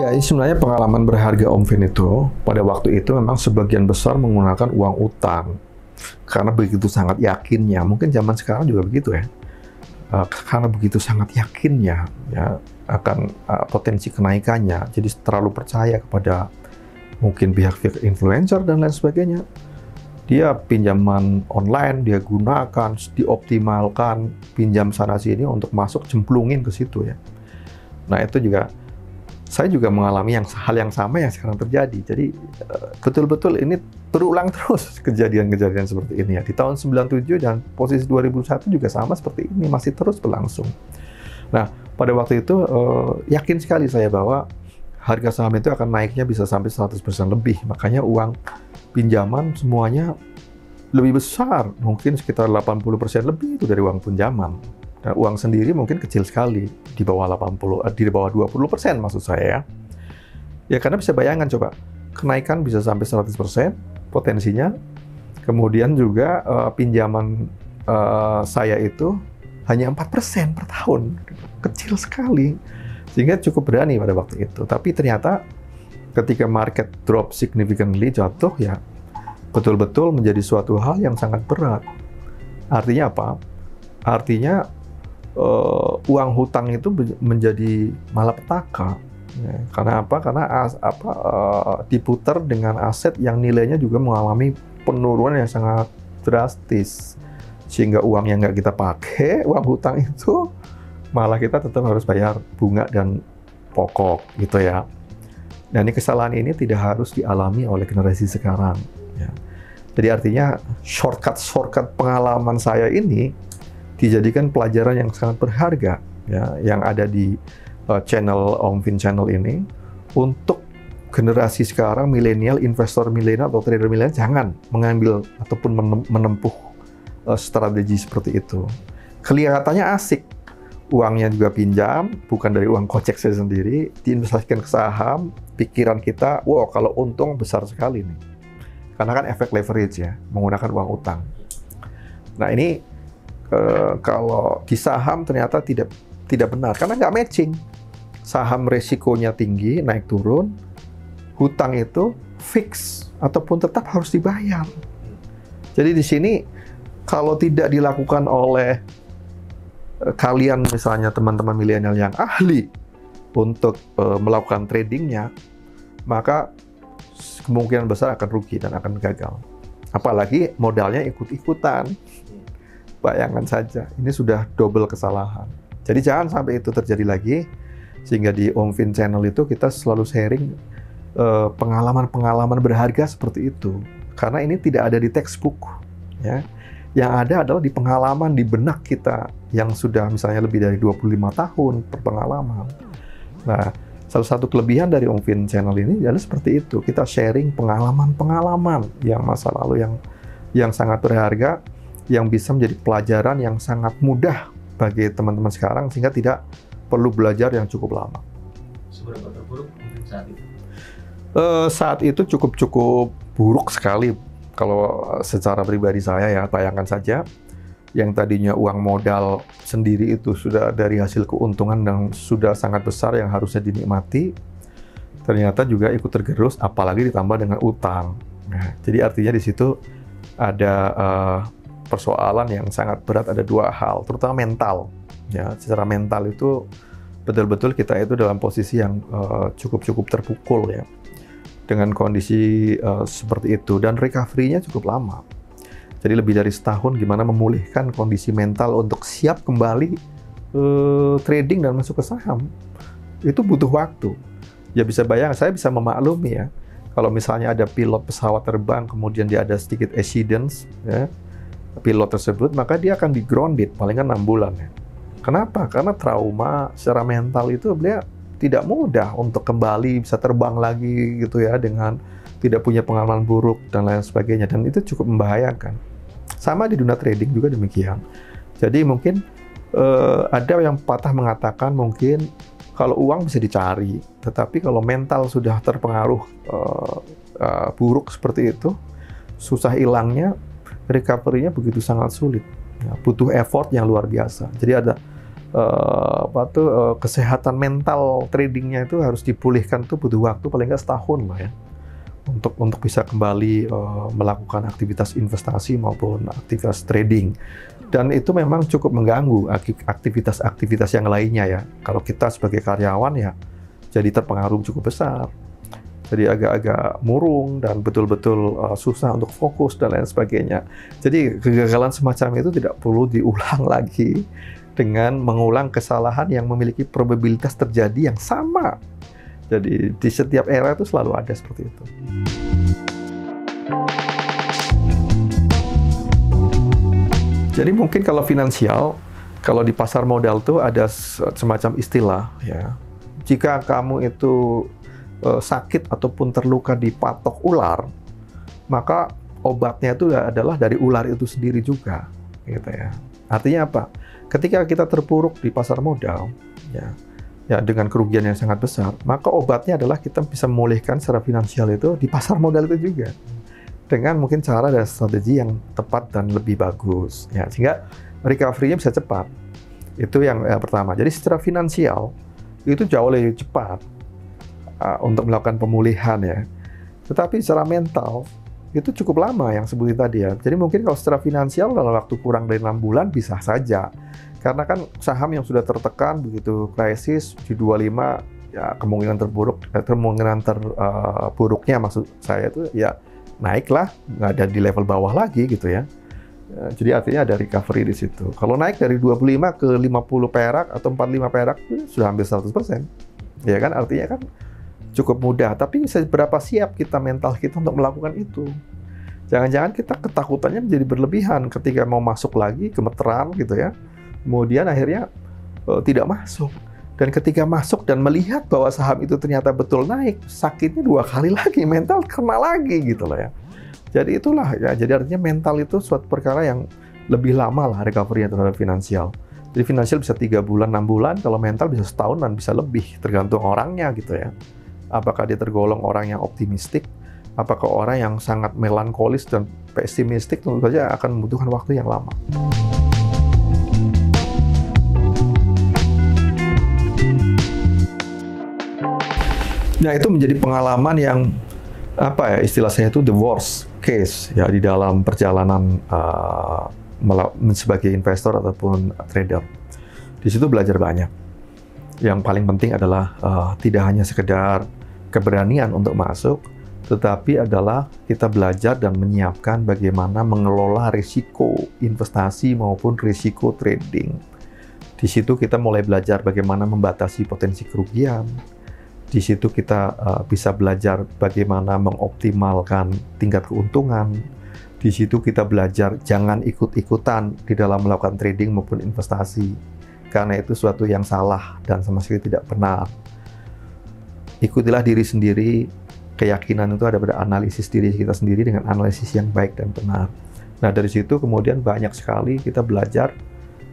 Ya, ini sebenarnya pengalaman berharga Om Vin itu, pada waktu itu memang sebagian besar menggunakan uang utang. Karena begitu sangat yakinnya, mungkin zaman sekarang juga begitu ya. Karena begitu sangat yakinnya ya, akan potensi kenaikannya, jadi terlalu percaya kepada mungkin pihak-pihak influencer dan lain sebagainya. Dia pinjaman online, dia gunakan, dioptimalkan, pinjam sana-sini untuk masuk, cemplungin ke situ ya. Nah itu juga, saya juga mengalami hal yang sama yang sekarang terjadi. Jadi betul-betul ini berulang terus kejadian-kejadian seperti ini ya. Di tahun 97 dan posisi 2001 juga sama seperti ini, masih terus berlangsung. Nah, pada waktu itu yakin sekali saya bahwa harga saham itu akan naiknya bisa sampai 100% lebih. Makanya uang pinjaman semuanya lebih besar, mungkin sekitar 80% lebih itu dari uang pinjaman. Dan uang sendiri mungkin kecil sekali, di bawah 20% maksud saya ya. Ya karena bisa bayangkan coba, kenaikan bisa sampai 100% potensinya. Kemudian juga pinjaman saya itu hanya 4% per tahun. Kecil sekali. Sehingga cukup berani pada waktu itu. Tapi ternyata ketika market drop significantly, jatuh ya, betul-betul menjadi suatu hal yang sangat berat. Artinya apa? Artinya uang hutang itu menjadi malapetaka. Ya, karena apa? Karena diputar dengan aset yang nilainya juga mengalami penurunan yang sangat drastis. Sehingga uang yang nggak kita pakai, uang hutang itu, malah kita tetap harus bayar bunga dan pokok gitu ya. Dan ini kesalahan ini tidak harus dialami oleh generasi sekarang. Ya. Jadi artinya shortcut pengalaman saya ini dijadikan pelajaran yang sangat berharga ya, yang ada di channel Om Vin Channel ini untuk generasi sekarang, milenial, investor milenial atau trader milenial, jangan mengambil ataupun menempuh strategi seperti itu. Kelihatannya asik, uangnya juga pinjam, bukan dari uang kocek saya sendiri, diinvestasikan ke saham, pikiran kita, wow kalau untung besar sekali nih. Karena kan efek leverage ya, menggunakan uang utang. Nah ini kalau di saham ternyata tidak benar, karena nggak matching. Saham resikonya tinggi, naik turun, hutang itu fix ataupun tetap harus dibayar. Jadi di sini kalau tidak dilakukan oleh kalian misalnya teman-teman milenial yang ahli untuk melakukan tradingnya, maka kemungkinan besar akan rugi dan akan gagal. Apalagi modalnya ikut-ikutan. Bayangkan saja, ini sudah double kesalahan. Jadi jangan sampai itu terjadi lagi, sehingga di Om Vin Channel itu kita selalu sharing pengalaman-pengalaman berharga seperti itu. Karena ini tidak ada di textbook, ya. Yang ada adalah di pengalaman, di benak kita yang sudah misalnya lebih dari 25 tahun berpengalaman. Nah, salah satu kelebihan dari Om Vin Channel ini adalah seperti itu. Kita sharing pengalaman-pengalaman yang masa lalu yang sangat berharga, yang bisa menjadi pelajaran yang sangat mudah bagi teman-teman sekarang, sehingga tidak perlu belajar yang cukup lama. Seberapa terburuk mungkin saat itu? Saat itu cukup buruk sekali. Kalau secara pribadi saya ya, bayangkan saja, yang tadinya uang modal sendiri itu sudah dari hasil keuntungan yang sudah sangat besar yang harusnya dinikmati, ternyata juga ikut tergerus, apalagi ditambah dengan utang. Nah, jadi artinya di situ ada persoalan yang sangat berat, ada dua hal, terutama mental. Ya, secara mental itu betul-betul kita itu dalam posisi yang cukup terpukul ya, dengan kondisi seperti itu, dan recovery-nya cukup lama. Jadi lebih dari setahun gimana memulihkan kondisi mental untuk siap kembali trading dan masuk ke saham. Itu butuh waktu. Ya bisa bayang, saya bisa memaklumi ya, kalau misalnya ada pilot pesawat terbang, kemudian dia ada sedikit accidents, ya, pilot tersebut, maka dia akan di grounded paling kan 6 bulan ya. Kenapa? Karena trauma secara mental itu dia tidak mudah untuk kembali bisa terbang lagi gitu ya, dengan tidak punya pengalaman buruk dan lain sebagainya, dan itu cukup membahayakan. Sama di dunia trading juga demikian. Jadi mungkin ada yang patah mengatakan mungkin kalau uang bisa dicari, tetapi kalau mental sudah terpengaruh buruk seperti itu, susah hilangnya, recovery-nya begitu sangat sulit. Ya, butuh effort yang luar biasa. Jadi kesehatan mental tradingnya itu harus dipulihkan tuh butuh waktu paling nggak setahun lah ya untuk bisa kembali melakukan aktivitas investasi maupun aktivitas trading. Dan itu memang cukup mengganggu aktivitas-aktivitas yang lainnya ya. Kalau kita sebagai karyawan ya jadi terpengaruh cukup besar. Jadi agak-agak murung dan betul-betul susah untuk fokus dan lain sebagainya. Jadi kegagalan semacam itu tidak perlu diulang lagi dengan mengulang kesalahan yang memiliki probabilitas terjadi yang sama. Jadi di setiap era itu selalu ada seperti itu. Jadi mungkin kalau finansial, kalau di pasar modal tuh ada semacam istilah ya. Jika kamu itu sakit ataupun terluka dipatok ular, maka obatnya itu adalah dari ular itu sendiri juga, gitu ya. Artinya apa? Ketika kita terpuruk di pasar modal, ya dengan kerugian yang sangat besar, maka obatnya adalah kita bisa memulihkan secara finansial itu di pasar modal itu juga. Dengan mungkin cara dan strategi yang tepat dan lebih bagus, ya, sehingga recovery-nya bisa cepat. Itu yang pertama. Jadi secara finansial itu jauh lebih cepat untuk melakukan pemulihan ya. Tetapi secara mental itu cukup lama yang sebutin tadi ya. Jadi mungkin kalau secara finansial dalam waktu kurang dari 6 bulan bisa saja. Karena kan saham yang sudah tertekan begitu krisis di 25 ya kemungkinan terburuknya maksud saya itu ya naiklah, nggak ada di level bawah lagi gitu ya. Jadi artinya ada recovery di situ. Kalau naik dari 25 ke 50 perak atau 45 perak sudah hampir 100%. Ya kan artinya kan cukup mudah. Tapi seberapa siap kita mental kita untuk melakukan itu? Jangan-jangan kita ketakutannya menjadi berlebihan ketika mau masuk lagi gemeteran gitu ya. Kemudian akhirnya tidak masuk. Dan ketika masuk dan melihat bahwa saham itu ternyata betul naik, sakitnya 2 kali lagi, mental kena lagi gitu loh ya. Jadi itulah ya, jadi artinya mental itu suatu perkara yang lebih lama lah recovery terhadap finansial. Jadi finansial bisa 3 bulan, 6 bulan, kalau mental bisa setahun dan bisa lebih, tergantung orangnya gitu ya. Apakah dia tergolong orang yang optimistik, apakah orang yang sangat melankolis dan pesimistik, tentu saja akan membutuhkan waktu yang lama. Nah, itu menjadi pengalaman yang apa ya istilah saya itu the worst case ya di dalam perjalanan sebagai investor ataupun trader. Di situ belajar banyak. Yang paling penting adalah tidak hanya sekedar keberanian untuk masuk, tetapi adalah kita belajar dan menyiapkan bagaimana mengelola risiko investasi maupun risiko trading. Di situ kita mulai belajar bagaimana membatasi potensi kerugian. Di situ kita bisa belajar bagaimana mengoptimalkan tingkat keuntungan. Di situ kita belajar jangan ikut-ikutan di dalam melakukan trading maupun investasi. Karena itu suatu yang salah dan sama sekali tidak benar. Ikutilah diri sendiri. Keyakinan itu ada pada analisis diri kita sendiri dengan analisis yang baik dan benar. Nah dari situ kemudian banyak sekali kita belajar.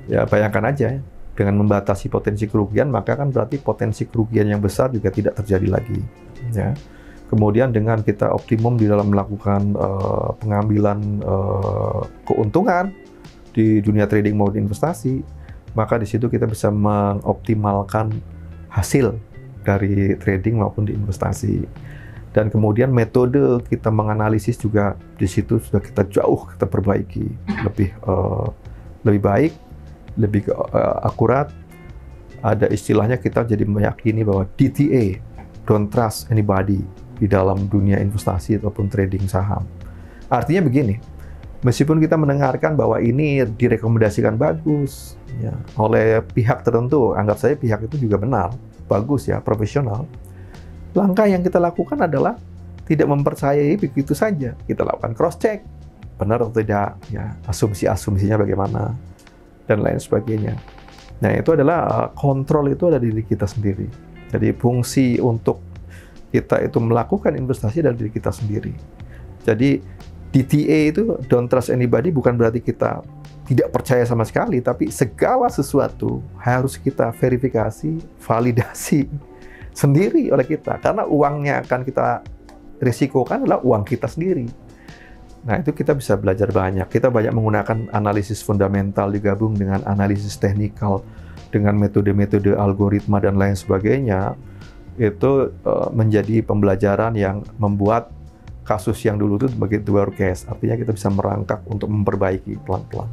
Ya bayangkan aja ya. Dengan membatasi potensi kerugian, maka kan berarti potensi kerugian yang besar juga tidak terjadi lagi. Ya. Kemudian dengan kita optimum di dalam melakukan pengambilan keuntungan di dunia trading maupun investasi, maka di situ kita bisa mengoptimalkan hasil dari trading maupun di investasi. Dan kemudian metode kita menganalisis juga di situ sudah kita perbaiki lebih baik. Lebih akurat, ada istilahnya kita jadi meyakini bahwa DTA, don't trust anybody, di dalam dunia investasi ataupun trading saham. Artinya begini, meskipun kita mendengarkan bahwa ini direkomendasikan bagus ya, oleh pihak tertentu, anggap saja pihak itu juga benar, bagus ya, profesional, langkah yang kita lakukan adalah tidak mempercayai begitu saja. Kita lakukan cross-check, benar atau tidak, ya, asumsi-asumsinya bagaimana, dan lain sebagainya. Nah, itu adalah kontrol itu ada di diri kita sendiri. Jadi fungsi untuk kita itu melakukan investasi dari diri kita sendiri. Jadi DTA itu don't trust anybody bukan berarti kita tidak percaya sama sekali, tapi segala sesuatu harus kita verifikasi, validasi sendiri oleh kita. Karena uangnya akan kita risikokan adalah uang kita sendiri. Nah, itu kita bisa belajar banyak. Kita banyak menggunakan analisis fundamental digabung dengan analisis teknikal dengan metode-metode algoritma dan lain sebagainya, itu menjadi pembelajaran yang membuat kasus yang dulu itu begitu baru case. Artinya kita bisa merangkak untuk memperbaiki pelan-pelan.